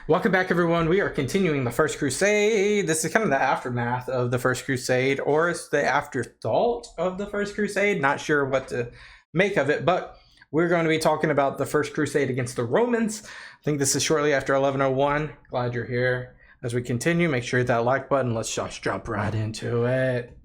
Welcome back, everyone. We are continuing the First Crusade. This is kind of the aftermath of the First Crusade, or it's the afterthought of the First Crusade. Not sure what to make of it, but we're going to be talking about the First Crusade against the Romans. I think this is shortly after 1101. Glad you're here. As we continue, make sure you hit that like button. Let's just jump right into it.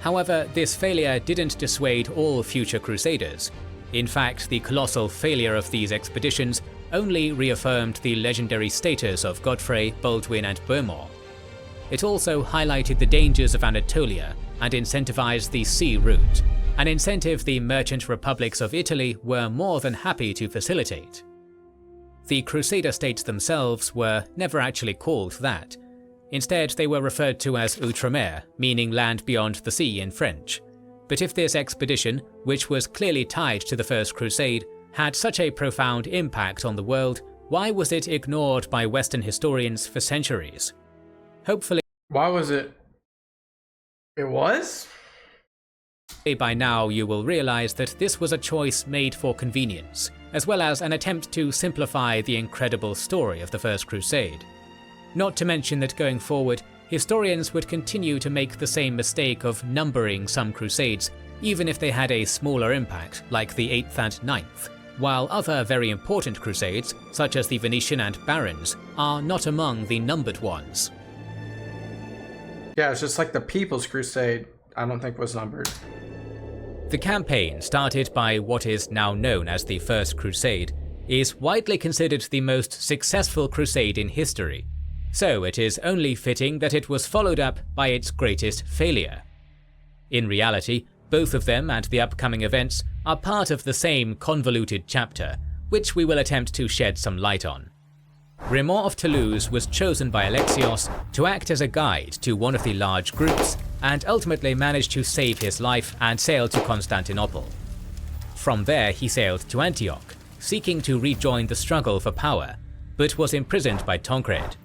However, this failure didn't dissuade all future Crusaders. In fact, the colossal failure of these expeditions only reaffirmed the legendary status of Godfrey, Baldwin and Bohemond. It also highlighted the dangers of Anatolia and incentivized the sea route, an incentive the merchant republics of Italy were more than happy to facilitate. The Crusader states themselves were never actually called that. Instead, they were referred to as Outremer, meaning land beyond the sea in French. But if this expedition, which was clearly tied to the First Crusade, had such a profound impact on the world, why was it ignored by Western historians for centuries? Hopefully, Why was it? It was? by now you will realize that this was a choice made for convenience, as well as an attempt to simplify the incredible story of the First Crusade. Not to mention that going forward, historians would continue to make the same mistake of numbering some crusades, even if they had a smaller impact, like the 8th and 9th, while other very important crusades, such as the Venetian and Barons, are not among the numbered ones. Yeah, it's just like the People's Crusade, I don't think was numbered. The campaign, started by what is now known as the First Crusade, is widely considered the most successful crusade in history, so it is only fitting that it was followed up by its greatest failure. In reality, both of them and the upcoming events are part of the same convoluted chapter, which we will attempt to shed some light on. Raymond of Toulouse was chosen by Alexios to act as a guide to one of the large groups, and ultimately managed to save his life and sail to Constantinople. From there he sailed to Antioch, seeking to rejoin the struggle for power, but was imprisoned by Tancred.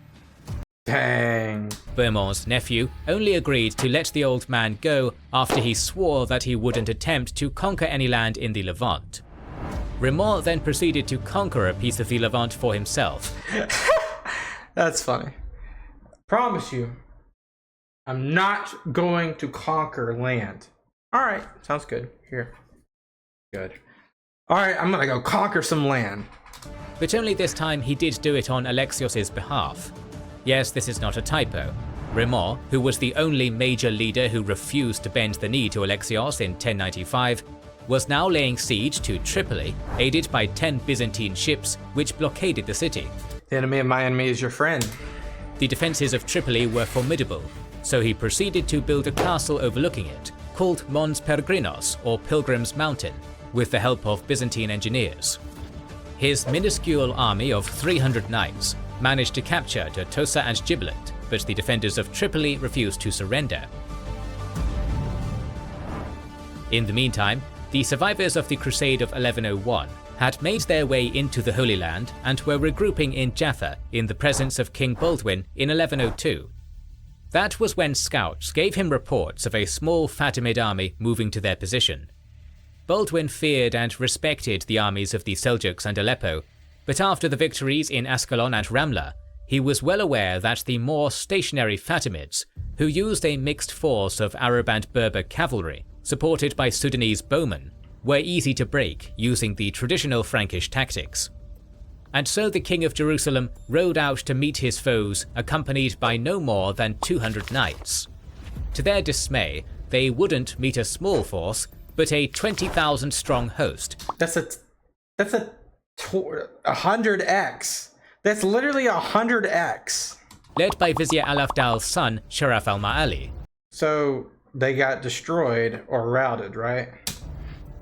Dang. Bohemond's nephew only agreed to let the old man go after he swore that he wouldn't attempt to conquer any land in the Levant. Raymond then proceeded to conquer a piece of the Levant for himself. That's funny. Promise you, I'm not going to conquer land. Alright, sounds good. Here. Good. Alright, I'm gonna go conquer some land. But only this time he did do it on Alexios' behalf. Yes, this is not a typo. Raymond, who was the only major leader who refused to bend the knee to Alexios in 1095, was now laying siege to Tripoli, aided by 10 Byzantine ships which blockaded the city. The enemy of my enemy is your friend. The defences of Tripoli were formidable, so he proceeded to build a castle overlooking it, called Mons Peregrinos, or Pilgrim's Mountain, with the help of Byzantine engineers. His minuscule army of 300 knights managed to capture Tortosa and Gibelet, but the defenders of Tripoli refused to surrender. In the meantime, the survivors of the Crusade of 1101 had made their way into the Holy Land and were regrouping in Jaffa in the presence of King Baldwin in 1102. That was when scouts gave him reports of a small Fatimid army moving to their position. Baldwin feared and respected the armies of the Seljuks and Aleppo, but after the victories in Ascalon and Ramla, he was well aware that the more stationary Fatimids, who used a mixed force of Arab and Berber cavalry, supported by Sudanese bowmen, were easy to break using the traditional Frankish tactics. And so the King of Jerusalem rode out to meet his foes, accompanied by no more than 200 knights. To their dismay, they wouldn't meet a small force, but a 20,000 strong host. That's a 100x. That's literally 100x. Led by Vizier al-Afdal's son, Sharaf al-Ma'ali. So they got destroyed or routed, right?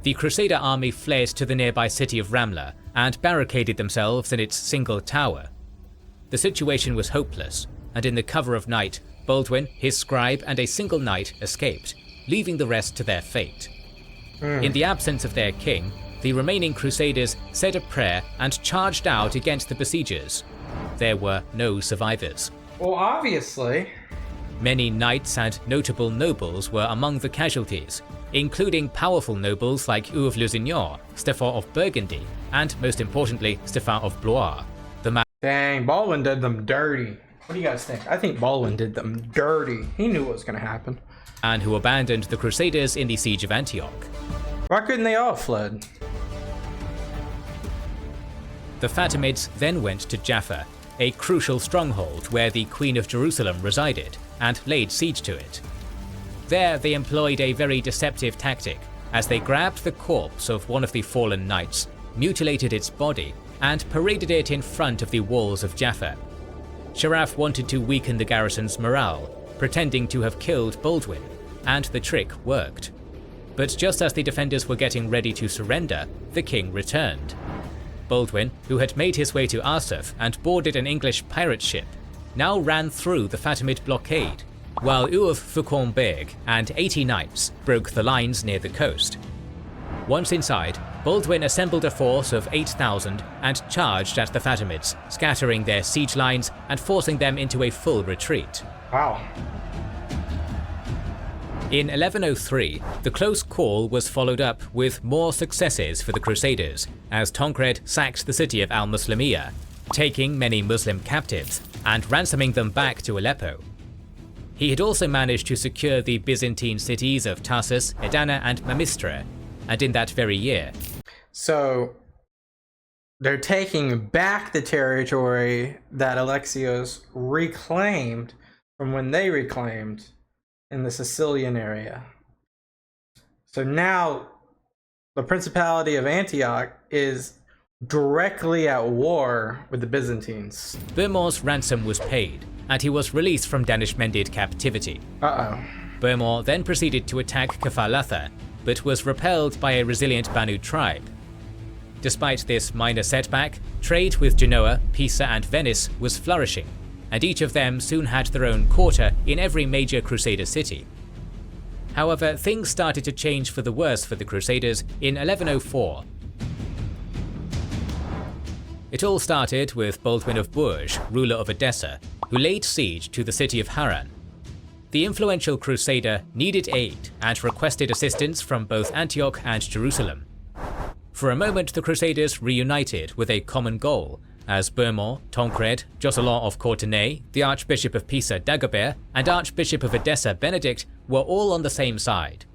The Crusader army fled to the nearby city of Ramla and barricaded themselves in its single tower. The situation was hopeless, and in the cover of night, Baldwin, his scribe, and a single knight escaped, leaving the rest to their fate. In the absence of their king, the remaining Crusaders said a prayer and charged out against the besiegers. There were no survivors. Well, obviously. Many knights and notable nobles were among the casualties, including powerful nobles like Hugh of Lusignan, Stefan of Burgundy, and most importantly, Stefan of Blois. Dang, Baldwin did them dirty. What do you guys think? I think Baldwin did them dirty. He knew what was going to happen. And who abandoned the Crusaders in the Siege of Antioch. Why couldn't they all fled? The Fatimids then went to Jaffa, a crucial stronghold where the Queen of Jerusalem resided, and laid siege to it. There they employed a very deceptive tactic, as they grabbed the corpse of one of the fallen knights, mutilated its body, and paraded it in front of the walls of Jaffa. Sharaf wanted to weaken the garrison's morale, pretending to have killed Baldwin, and the trick worked. But just as the defenders were getting ready to surrender, the king returned. Baldwin, who had made his way to Arsuf and boarded an English pirate ship, now ran through the Fatimid blockade, while Uav Fucon Beg and 80 knights broke the lines near the coast. Once inside, Baldwin assembled a force of 8,000 and charged at the Fatimids, scattering their siege lines and forcing them into a full retreat. Wow. In 1103, the close call was followed up with more successes for the Crusaders, as Tancred sacked the city of Al-Muslimiyah, taking many Muslim captives and ransoming them back to Aleppo. He had also managed to secure the Byzantine cities of Tarsus, Edana, and Mamistra, and in that very year. So they're taking back the territory that Alexios reclaimed from when they reclaimed in the Sicilian area. So now the Principality of Antioch is directly at war with the Byzantines. Bohemond's ransom was paid, and he was released from Danish-mended captivity. Bohemond then proceeded to attack Kefar-Latha, but was repelled by a resilient Banu tribe. Despite this minor setback, trade with Genoa, Pisa, and Venice was flourishing, and each of them soon had their own quarter in every major Crusader city. However, things started to change for the worse for the Crusaders in 1104. It all started with Baldwin of Bourges, ruler of Edessa, who laid siege to the city of Haran. The influential Crusader needed aid and requested assistance from both Antioch and Jerusalem. For a moment, the Crusaders reunited with a common goal, as Bohemond, Tancred, Joscelin of Courtenay, the Archbishop of Pisa Dagobert, and Archbishop of Edessa Benedict were all on the same side.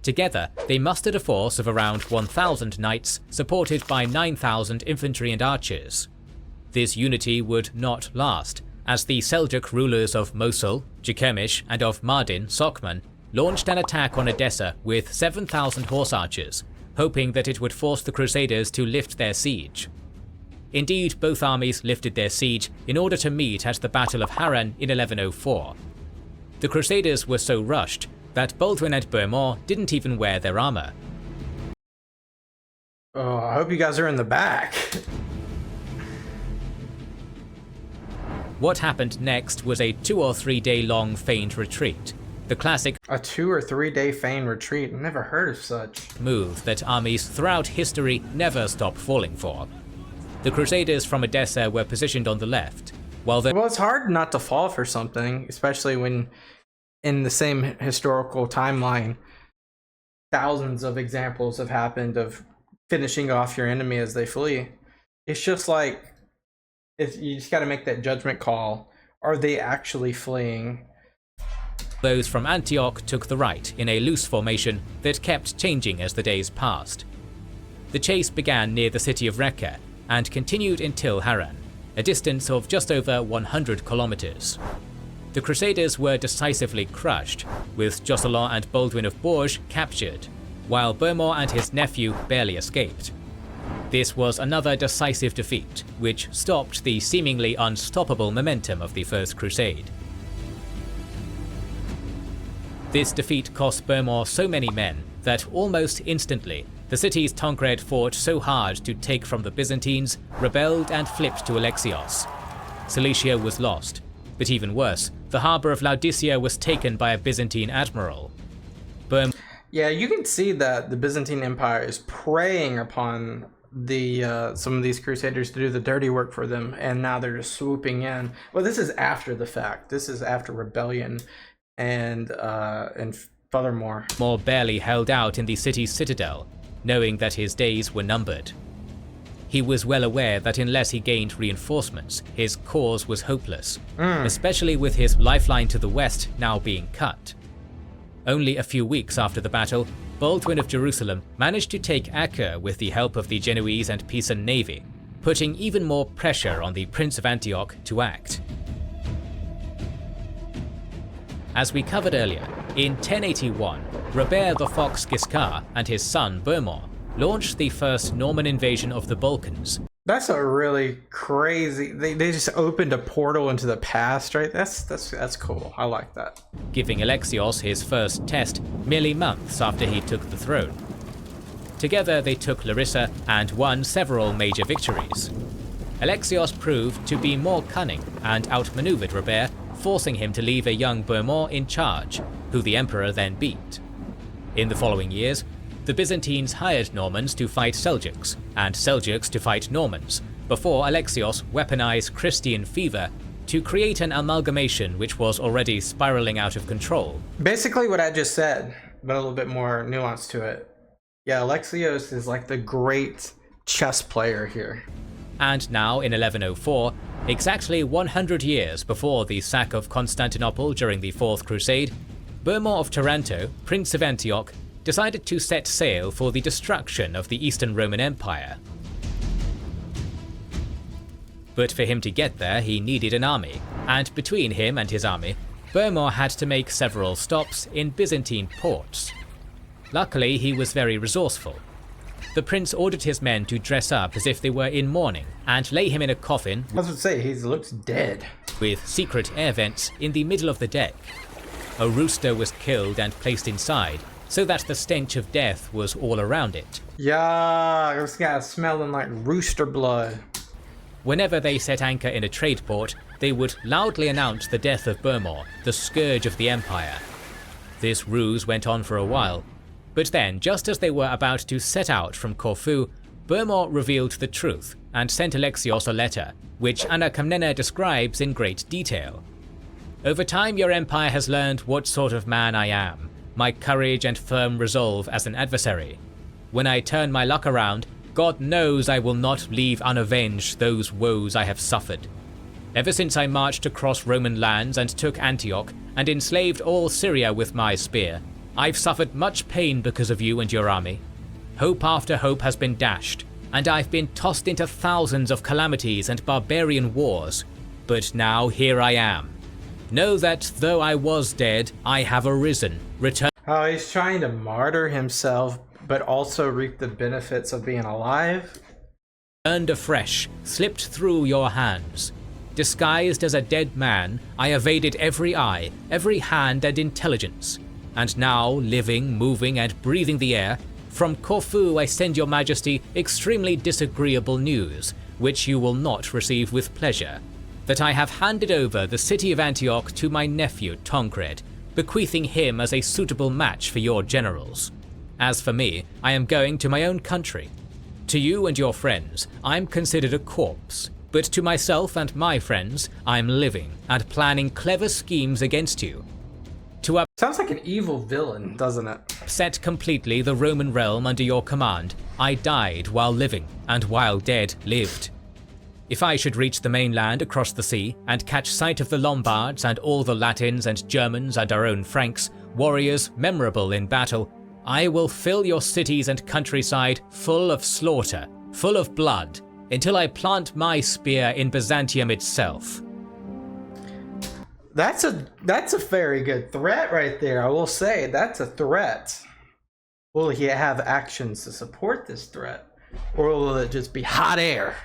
Together, they mustered a force of around 1,000 knights, supported by 9,000 infantry and archers. This unity would not last, as the Seljuk rulers of Mosul, Jekemish, and of Mardin, Sokman, launched an attack on Edessa with 7,000 horse archers, hoping that it would force the Crusaders to lift their siege. Indeed, both armies lifted their siege in order to meet at the Battle of Haran in 1104. The Crusaders were so rushed that Baldwin and Bohemond didn't even wear their armor. Oh, I hope you guys are in the back. What happened next was a 2 or 3 day long feigned retreat, the classic A 2 or 3 day feigned retreat. Never heard of such. Move that armies throughout history never stop falling for. The Crusaders from Edessa were positioned on the left, while the Well, it's hard not to fall for something, especially when in the same historical timeline, thousands of examples have happened of finishing off your enemy as they flee. It's just like, you just got to make that judgment call. Are they actually fleeing? those from Antioch took the right in a loose formation that kept changing as the days passed. The chase began near the city of Rekka and continued until Haran, a distance of just over 100 kilometers. The Crusaders were decisively crushed, with Joscelin and Baldwin of Bourges captured, while Bohemond and his nephew barely escaped. This was another decisive defeat, which stopped the seemingly unstoppable momentum of the First Crusade. This defeat cost Bohemond so many men that almost instantly, the cities Tancred fought so hard to take from the Byzantines rebelled and flipped to Alexios. Cilicia was lost, but even worse, the harbour of Laodicea was taken by a Byzantine admiral. Yeah, you can see that the Byzantine Empire is preying upon the some of these crusaders to do the dirty work for them, and now they're just swooping in. Well, this is after the fact. This is after rebellion and Furthermore, Bohemond barely held out in the city's citadel, knowing that his days were numbered. He was well aware that unless he gained reinforcements, his cause was hopeless, especially with his lifeline to the west now being cut. Only a few weeks after the battle, Baldwin of Jerusalem managed to take Acre with the help of the Genoese and Pisan navy, putting even more pressure on the Prince of Antioch to act. As we covered earlier, in 1081, Robert the Fox Guiscard and his son Bohemond launched the first Norman invasion of the Balkans. That's a really crazy. They just opened a portal into the past, right? That's cool. I like that. Giving Alexios his first test merely months after he took the throne. Together they took Larissa and won several major victories. Alexios proved to be more cunning and outmaneuvered Robert, forcing him to leave a young Bohemond in charge, who the emperor then beat. In the following years, the Byzantines hired Normans to fight Seljuks, and Seljuks to fight Normans, before Alexios weaponized Christian fever to create an amalgamation which was already spiraling out of control. Basically what I just said, but a little bit more nuance to it. Yeah, Alexios is like the great chess player here. And now in 1104, exactly 100 years before the sack of Constantinople during the Fourth Crusade, Bohemond of Taranto, Prince of Antioch, decided to set sail for the destruction of the Eastern Roman Empire. But for him to get there, he needed an army, and between him and his army, Bohemond had to make several stops in Byzantine ports. Luckily, he was very resourceful. The prince ordered his men to dress up as if they were in mourning and lay him in a coffin I was going to say, he looks dead. with secret air vents in the middle of the deck. A rooster was killed and placed inside, so that the stench of death was all around it. Yeah, this guy's smelling like rooster blood. Whenever they set anchor in a trade port, they would loudly announce the death of Bohemond, the scourge of the empire. This ruse went on for a while, but then, just as they were about to set out from Corfu, Bohemond revealed the truth and sent Alexios a letter, which Anna Komnena describes in great detail. "Over time your empire has learned what sort of man I am, my courage and firm resolve as an adversary. When I turn my luck around, God knows I will not leave unavenged those woes I have suffered. Ever since I marched across Roman lands and took Antioch and enslaved all Syria with my spear, I've suffered much pain because of you and your army. Hope after hope has been dashed, and I've been tossed into thousands of calamities and barbarian wars. But now here I am. Know that though I was dead, I have arisen, returned." Oh, he's trying to martyr himself, but also reap the benefits of being alive? "Turned afresh, slipped through your hands. Disguised as a dead man, I evaded every eye, every hand and intelligence. And now, living, moving and breathing the air, from Corfu I send your majesty extremely disagreeable news, which you will not receive with pleasure. That I have handed over the city of Antioch to my nephew Tancred, bequeathing him as a suitable match for your generals. As for me, I am going to my own country. To you and your friends, I am considered a corpse, but to myself and my friends, I am living and planning clever schemes against you. To Sounds like an evil villain, doesn't it? upset completely the Roman realm under your command, I died while living, and while dead, lived. If I should reach the mainland across the sea and catch sight of the Lombards and all the Latins and Germans and our own Franks, warriors memorable in battle, I will fill your cities and countryside full of slaughter, full of blood, until I plant my spear in Byzantium itself." That's a very good threat right there. I will say that's a threat. Will he have actions to support this threat, or will it just be hot air?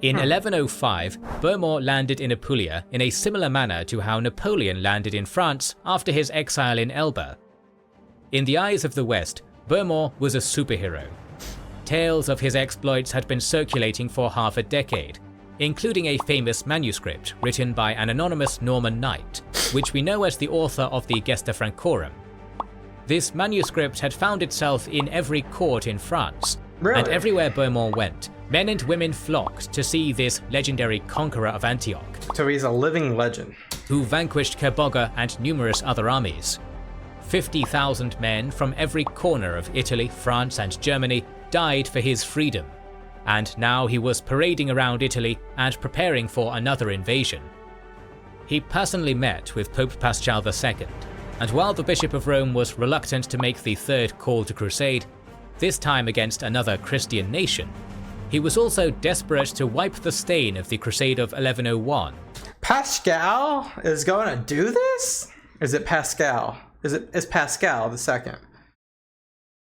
In 1105, Bohemond landed in Apulia in a similar manner to how Napoleon landed in France after his exile in Elba. In the eyes of the West, Bohemond was a superhero. Tales of his exploits had been circulating for half a decade, including a famous manuscript written by an anonymous Norman knight, which we know as the author of the Gesta Francorum. This manuscript had found itself in every court in France, Really? and everywhere Bohemond went, men and women flocked to see this legendary conqueror of Antioch, So he's a living legend. who vanquished Kerboga and numerous other armies. 50,000 men from every corner of Italy, France, and Germany died for his freedom, and now he was parading around Italy and preparing for another invasion. He personally met with Pope Paschal II, and while the Bishop of Rome was reluctant to make the third call to crusade, this time against another Christian nation, he was also desperate to wipe the stain of the Crusade of 1101. Pascal is going to do this? Is it Pascal? Is Pascal the second?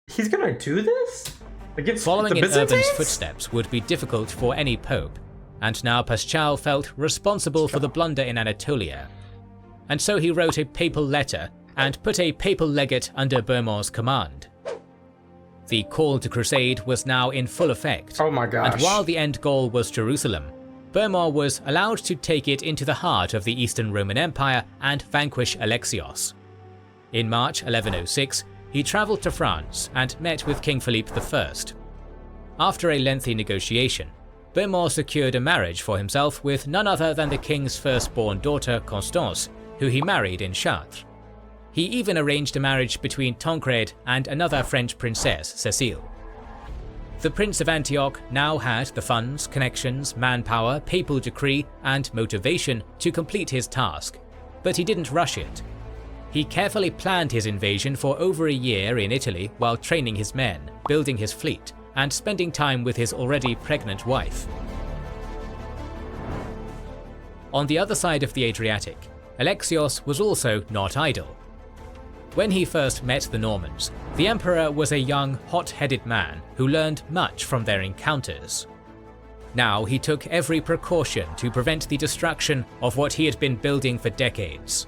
He's going to do this? Against Following the in Urban's Byzantines? footsteps would be difficult for any pope, and now Paschal felt responsible for the blunder in Anatolia. And so he wrote a papal letter and put a papal legate under Bohemond's command. The call to crusade was now in full effect. Oh my gosh. And while the end goal was Jerusalem, Bohemond was allowed to take it into the heart of the Eastern Roman Empire and vanquish Alexios. In March 1106, he travelled to France and met with King Philippe I. After a lengthy negotiation, Bohemond secured a marriage for himself with none other than the king's firstborn daughter Constance, who he married in Chartres. He even arranged a marriage between Tancred and another French princess, Cécile. The Prince of Antioch now had the funds, connections, manpower, papal decree, and motivation to complete his task, but he didn't rush it. He carefully planned his invasion for over a year in Italy while training his men, building his fleet, and spending time with his already pregnant wife. On the other side of the Adriatic, Alexios was also not idle. When he first met the Normans, the emperor was a young, hot-headed man who learned much from their encounters. Now he took every precaution to prevent the destruction of what he had been building for decades.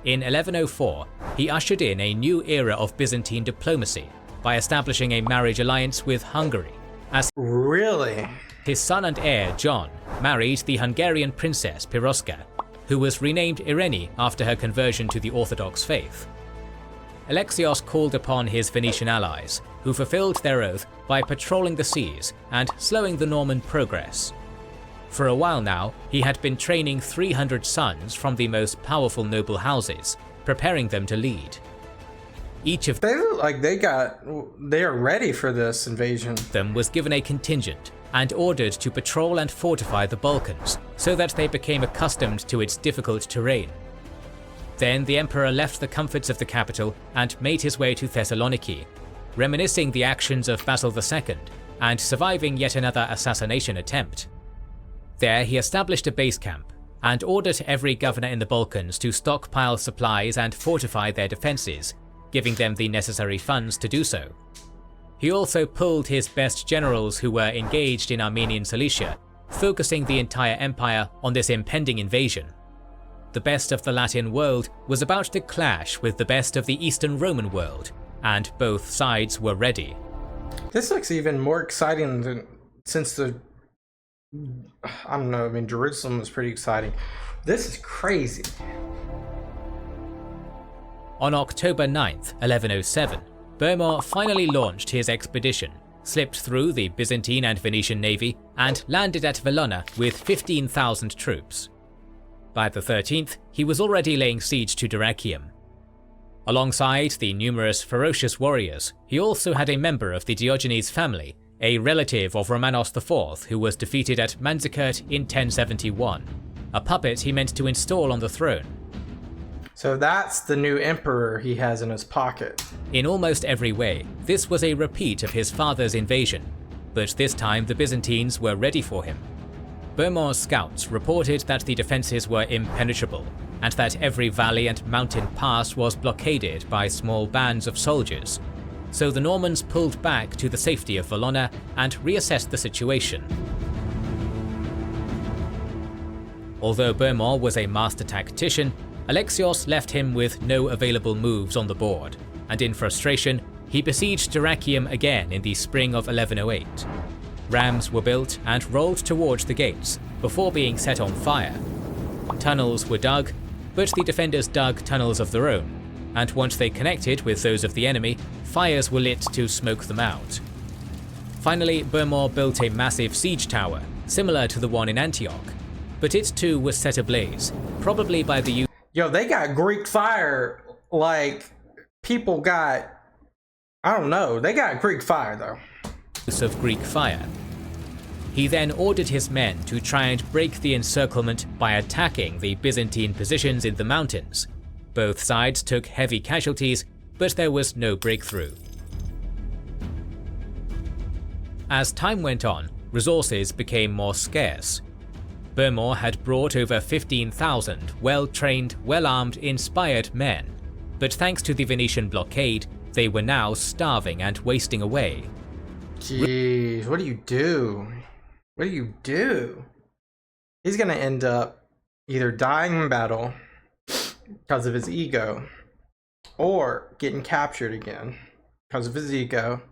In 1104, he ushered in a new era of Byzantine diplomacy by establishing a marriage alliance with Hungary, as Really? his son and heir John married the Hungarian princess Piroska, who was renamed Irene after her conversion to the Orthodox faith. Alexios called upon his Venetian allies, who fulfilled their oath by patrolling the seas and slowing the Norman progress. For a while now, he had been training 300 sons from the most powerful noble houses, preparing them to lead. Each of They look like they are ready for this invasion. them was given a contingent and ordered to patrol and fortify the Balkans so that they became accustomed to its difficult terrain. Then the emperor left the comforts of the capital and made his way to Thessaloniki, reminiscing the actions of Basil II and surviving yet another assassination attempt. There he established a base camp and ordered every governor in the Balkans to stockpile supplies and fortify their defences, giving them the necessary funds to do so. He also pulled his best generals who were engaged in Armenian Cilicia, focusing the entire empire on this impending invasion. The best of the Latin world was about to clash with the best of the Eastern Roman world, and both sides were ready. This looks even more exciting than since I don't know, I mean, Jerusalem was pretty exciting. This is crazy. On October 9th, 1107, Bohemond finally launched his expedition, slipped through the Byzantine and Venetian navy, and landed at Verona with 15,000 troops. By the 13th, he was already laying siege to Dyrrhachium. Alongside the numerous ferocious warriors, he also had a member of the Diogenes family, a relative of Romanos IV who was defeated at Manzikert in 1071, a puppet he meant to install on the throne. So that's the new emperor he has in his pocket. In almost every way, this was a repeat of his father's invasion, but this time the Byzantines were ready for him. Bohemond's scouts reported that the defences were impenetrable, and that every valley and mountain pass was blockaded by small bands of soldiers. So the Normans pulled back to the safety of Verona and reassessed the situation. Although Bohemond was a master tactician, Alexios left him with no available moves on the board, and in frustration, he besieged Dyrrhachium again in the spring of 1108. Rams were built and rolled towards the gates before being set on fire. Tunnels were dug, but the defenders dug tunnels of their own, and once they connected with those of the enemy, fires were lit to smoke them out. Finally, Bohemond built a massive siege tower, similar to the one in Antioch, but it too was set ablaze, probably by the use Yo, they got Greek fire like people got, I don't know, they got Greek fire though. Of Greek fire. He then ordered his men to try and break the encirclement by attacking the Byzantine positions in the mountains. Both sides took heavy casualties, but there was no breakthrough. As time went on, resources became more scarce. Bohemond had brought over 15,000 well-trained, well-armed, inspired men, but thanks to the Venetian blockade, they were now starving and wasting away. Jeez, what do you do? What do you do? He's gonna end up either dying in battle because of his ego, or getting captured again because of his ego,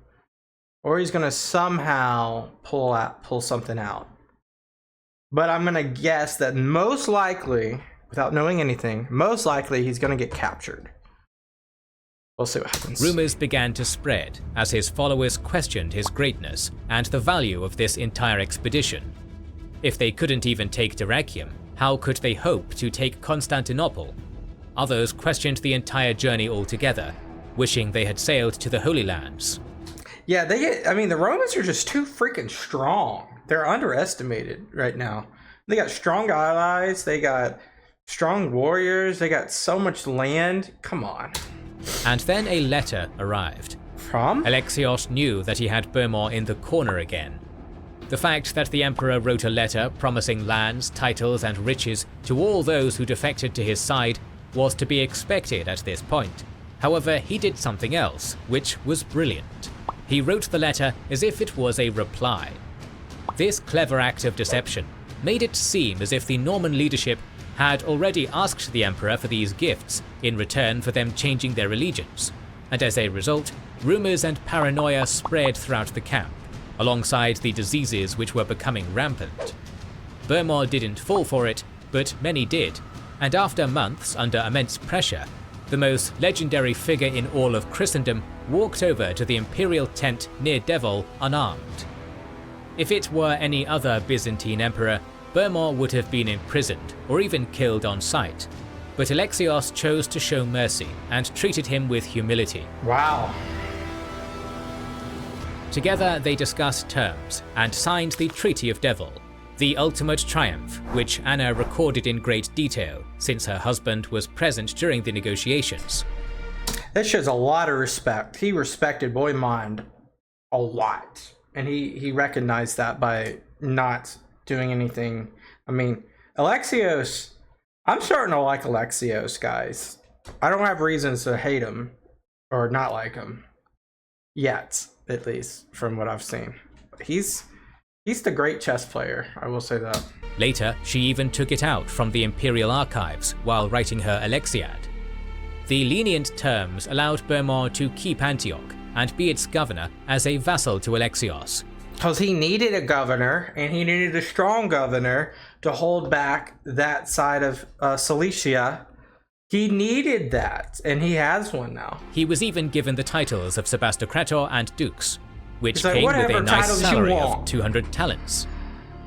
or he's gonna somehow pull something out. But I'm gonna guess that most likely, without knowing anything, most likely he's gonna get captured. We'll see what happens. Rumors began to spread as his followers questioned his greatness and the value of this entire expedition. If they couldn't even take Dyrrhachium, how could they hope to take Constantinople? Others questioned the entire journey altogether, wishing they had sailed to the Holy Lands. Yeah, the Romans are just too freaking strong. They're underestimated right now. They got strong allies, they got strong warriors, they got so much land. Come on. And then a letter arrived. From? Alexios knew that he had Bohemond in the corner again. The fact that the emperor wrote a letter promising lands, titles, and riches to all those who defected to his side was to be expected at this point. However, he did something else, which was brilliant. He wrote the letter as if it was a reply. This clever act of deception made it seem as if the Norman leadership had already asked the emperor for these gifts in return for them changing their allegiance, and as a result, rumors and paranoia spread throughout the camp, alongside the diseases which were becoming rampant. Bohemond didn't fall for it, but many did, and after months under immense pressure, the most legendary figure in all of Christendom walked over to the imperial tent near Devol unarmed. If it were any other Byzantine emperor, Bohemond would have been imprisoned or even killed on sight, but Alexios chose to show mercy and treated him with humility. Wow. Together they discussed terms and signed the Treaty of Devol, the ultimate triumph which Anna recorded in great detail since her husband was present during the negotiations. That shows a lot of respect. He respected Bohemond a lot, and he recognized that by not doing anything. I mean, Alexios, I'm starting to like Alexios, guys. I don't have reasons to hate him or not like him yet, at least from what I've seen. He's the great chess player, I will say that. Later, she even took it out from the imperial archives while writing her Alexiad. The lenient terms allowed Bohemond to keep Antioch and be its governor as a vassal to Alexios. Because he needed a governor, and he needed a strong governor to hold back that side of Cilicia. He needed that, and he has one now. He was even given the titles of Sebastocrator and Dux, which like, came with whatever a nice titles you salary of want. 200 talents.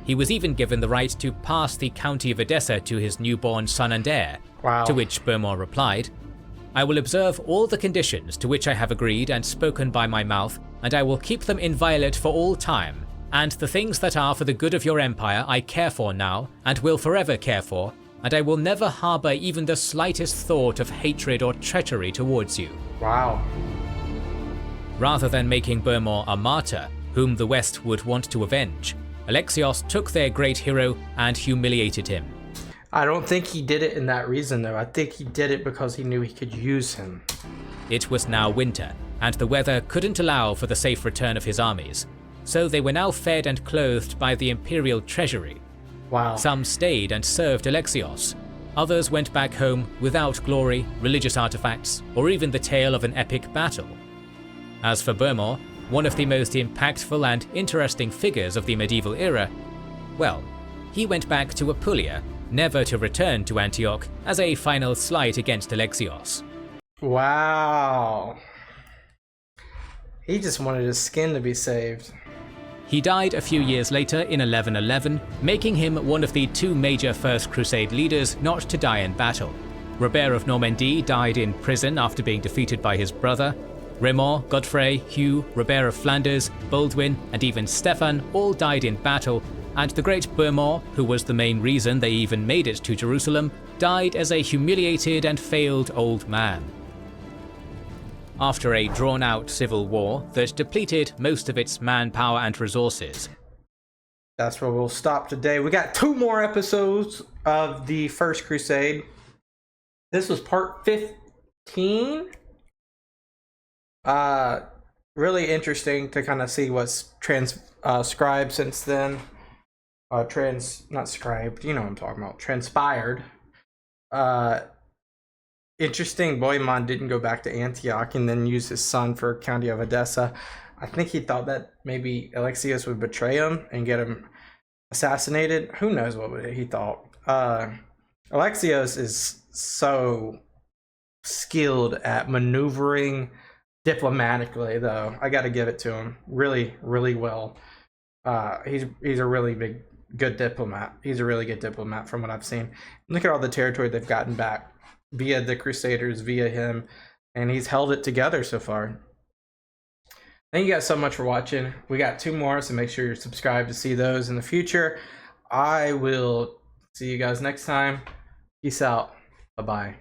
He was even given the right to pass the county of Edessa to his newborn son and heir, Wow. to which Bohemond replied, "I will observe all the conditions to which I have agreed and spoken by my mouth, and I will keep them inviolate for all time, and the things that are for the good of your empire I care for now, and will forever care for, and I will never harbour even the slightest thought of hatred or treachery towards you." Wow. Rather than making Bohemond a martyr, whom the West would want to avenge, Alexios took their great hero and humiliated him. I don't think he did it in that reason, though. I think he did it because he knew he could use him. It was now winter, and the weather couldn't allow for the safe return of his armies, so they were now fed and clothed by the imperial treasury. Wow. Some stayed and served Alexios. Others went back home without glory, religious artifacts, or even the tale of an epic battle. As for Bohemond, one of the most impactful and interesting figures of the medieval era, well, he went back to Apulia, never to return to Antioch as a final slight against Alexios. Wow. He just wanted his skin to be saved. He died a few years later in 1111, making him one of the two major First Crusade leaders not to die in battle. Robert of Normandy died in prison after being defeated by his brother. Raymond, Godfrey, Hugh, Robert of Flanders, Baldwin, and even Stefan all died in battle, and the great Bohemond, who was the main reason they even made it to Jerusalem, died as a humiliated and failed old man. After a drawn-out civil war that depleted most of its manpower and resources. That's where we'll stop today. We got 2 more episodes of the First Crusade. This was part 15. Really interesting to kind of see what's transcribed since then. Not scribed, you know what I'm talking about. Transpired. Interesting, Bohemond didn't go back to Antioch and then use his son for County of Edessa. I think he thought that maybe Alexios would betray him and get him assassinated. Who knows what he thought. Alexios is so skilled at maneuvering diplomatically, though. I got to give it to him. Really, really well. He's a really good diplomat. He's a really good diplomat from what I've seen. Look at all the territory they've gotten back via the Crusaders, via him, and he's held it together so far. Thank you guys so much for watching. We got 2 more, so make sure you're subscribed to see those in the future. I will see you guys next time. Peace out. Bye-bye.